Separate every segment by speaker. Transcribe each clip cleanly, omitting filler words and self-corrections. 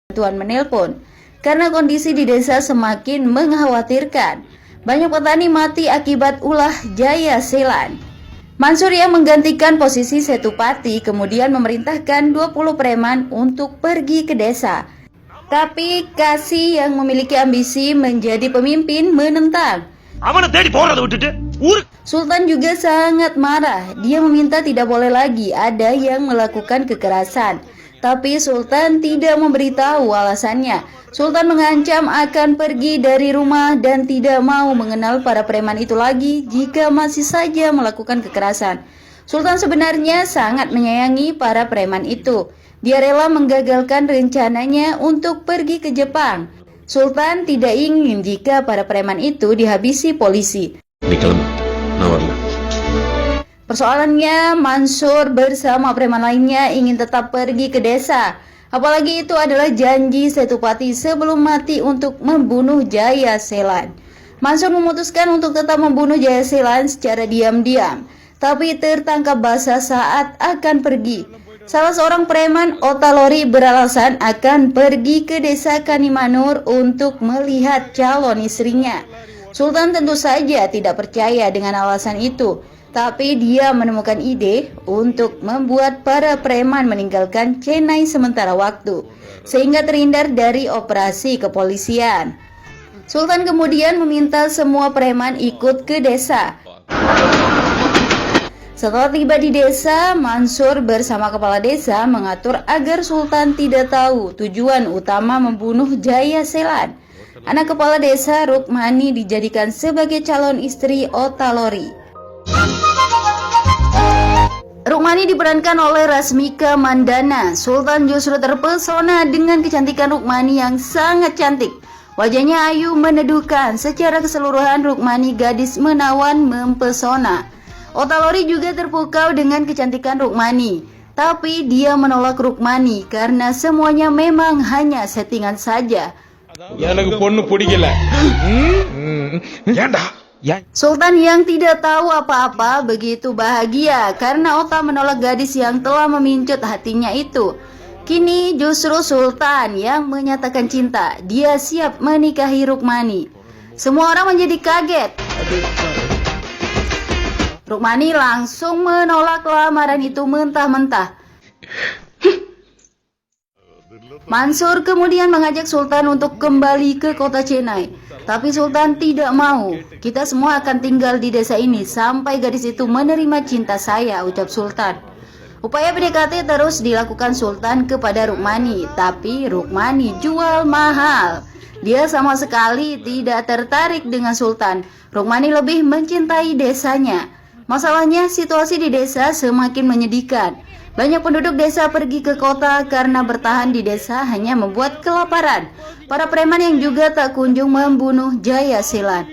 Speaker 1: bantuan menelpon karena kondisi di desa semakin mengkhawatirkan. Banyak petani mati akibat ulah Jaya Selan. Mansur yang menggantikan posisi Setupati kemudian memerintahkan 20 preman untuk pergi ke desa. Tapi Kasih yang memiliki ambisi menjadi pemimpin menentang. Sultan juga sangat marah. Dia meminta tidak boleh lagi ada yang melakukan kekerasan. Tapi Sultan tidak memberitahu alasannya. Sultan mengancam akan pergi dari rumah dan tidak mau mengenal para preman itu lagi jika masih saja melakukan kekerasan. Sultan sebenarnya sangat menyayangi para preman itu. Dia rela menggagalkan rencananya untuk pergi ke Jepang. Sultan tidak ingin jika para preman itu dihabisi polisi. Persoalannya, Mansur bersama preman lainnya ingin tetap pergi ke desa. Apalagi itu adalah janji Setupati sebelum mati untuk membunuh Jaya Selan. Mansur memutuskan untuk tetap membunuh Jaya Selan secara diam-diam, tapi tertangkap basah saat akan pergi. Salah seorang preman Otalori beralasan akan pergi ke desa Kanimanur untuk melihat calon istrinya. Sultan tentu saja tidak percaya dengan alasan itu. Tapi dia menemukan ide untuk membuat para preman meninggalkan Chennai sementara waktu, sehingga terhindar dari operasi kepolisian. Sultan kemudian meminta semua preman ikut ke desa. Setelah tiba di desa, Mansur bersama kepala desa mengatur agar Sultan tidak tahu tujuan utama membunuh Jaya Selan. Anak kepala desa Rukmani dijadikan sebagai calon istri Otalori. Rukmani diperankan oleh Rasmika Mandana. Sultan justru terpesona dengan kecantikan Rukmani yang sangat cantik. Wajahnya ayu meneduhkan. Secara keseluruhan Rukmani gadis menawan mempesona. Otalori juga terpukau dengan kecantikan Rukmani. Tapi dia menolak Rukmani karena semuanya memang hanya settingan saja. Sultan yang tidak tahu apa-apa begitu bahagia karena Ota menolak gadis yang telah memincut hatinya itu. Kini justru Sultan yang menyatakan cinta. Dia siap menikahi Rukmani. Semua orang menjadi kaget. Rukmani langsung menolak lamaran itu mentah-mentah. Mansur kemudian mengajak Sultan untuk kembali ke kota Chennai. Tapi Sultan tidak mau. Kita semua akan tinggal di desa ini sampai gadis itu menerima cinta saya, ucap Sultan. Upaya PDKT terus dilakukan Sultan kepada Rukmani, tapi Rukmani jual mahal. Dia sama sekali tidak tertarik dengan Sultan. Rukmani lebih mencintai desanya. Masalahnya situasi di desa semakin menyedihkan. Banyak penduduk desa pergi ke kota karena bertahan di desa hanya membuat kelaparan. Para preman yang juga tak kunjung membunuh Jaya Selan.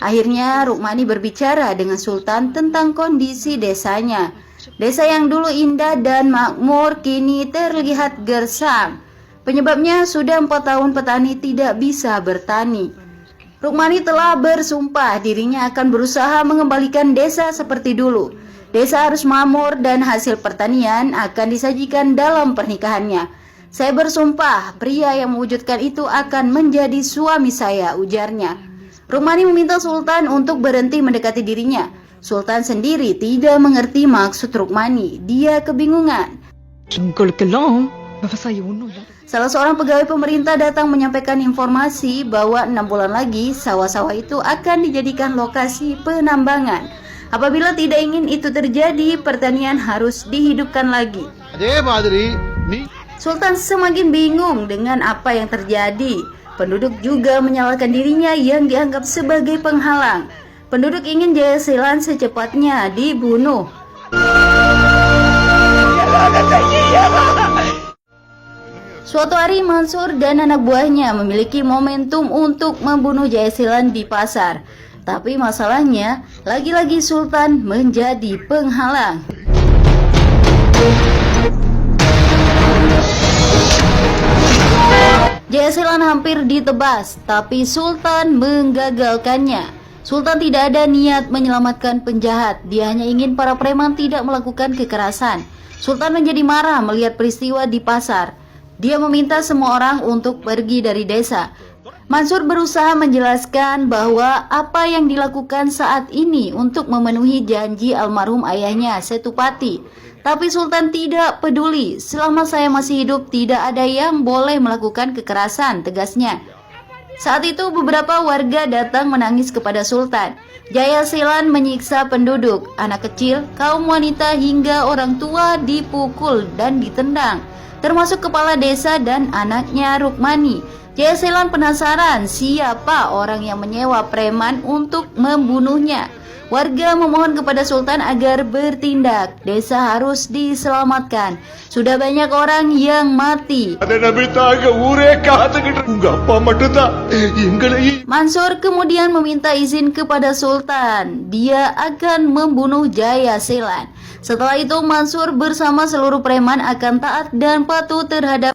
Speaker 1: Akhirnya Rukmani berbicara dengan Sultan tentang kondisi desanya. Desa yang dulu indah dan makmur kini terlihat gersang. Penyebabnya sudah 4 tahun petani tidak bisa bertani. Rukmani telah bersumpah dirinya akan berusaha mengembalikan desa seperti dulu. Desa harus makmur dan hasil pertanian akan disajikan dalam pernikahannya. Saya bersumpah pria yang mewujudkan itu akan menjadi suami saya, ujarnya. Rukmani meminta Sultan untuk berhenti mendekati dirinya. Sultan sendiri tidak mengerti maksud Rukmani. Dia kebingungan. Salah seorang pegawai pemerintah datang menyampaikan informasi bahwa 6 bulan lagi sawah-sawah itu akan dijadikan lokasi penambangan. Apabila tidak ingin itu terjadi, pertanian harus dihidupkan lagi. Sultan semakin bingung dengan apa yang terjadi. Penduduk juga menyalahkan dirinya yang dianggap sebagai penghalang. Penduduk ingin Jaya Selan secepatnya dibunuh. Suatu hari Mansur dan anak buahnya memiliki momentum untuk membunuh Jaya Selan di pasar. Tapi masalahnya, lagi-lagi Sultan menjadi penghalang. Jaya Selan hampir ditebas, tapi Sultan menggagalkannya. Sultan tidak ada niat menyelamatkan penjahat, dia hanya ingin para preman tidak melakukan kekerasan. Sultan menjadi marah melihat peristiwa di pasar. Dia meminta semua orang untuk pergi dari desa. Mansur berusaha menjelaskan bahwa apa yang dilakukan saat ini untuk memenuhi janji almarhum ayahnya, Setupati. Tapi Sultan tidak peduli. Selama saya masih hidup, tidak ada yang boleh melakukan kekerasan, tegasnya. Saat itu beberapa warga datang menangis kepada Sultan. Jaya Selan menyiksa penduduk, anak kecil, kaum wanita hingga orang tua dipukul dan ditendang, termasuk kepala desa dan anaknya Rukmani. Jaya Selan penasaran siapa orang yang menyewa preman untuk membunuhnya. Warga memohon kepada Sultan agar bertindak. Desa harus diselamatkan. Sudah banyak orang yang mati. Mansur kemudian meminta izin kepada Sultan. Dia akan membunuh Jaya Selan. Setelah itu Mansur bersama seluruh preman akan taat dan patuh terhadap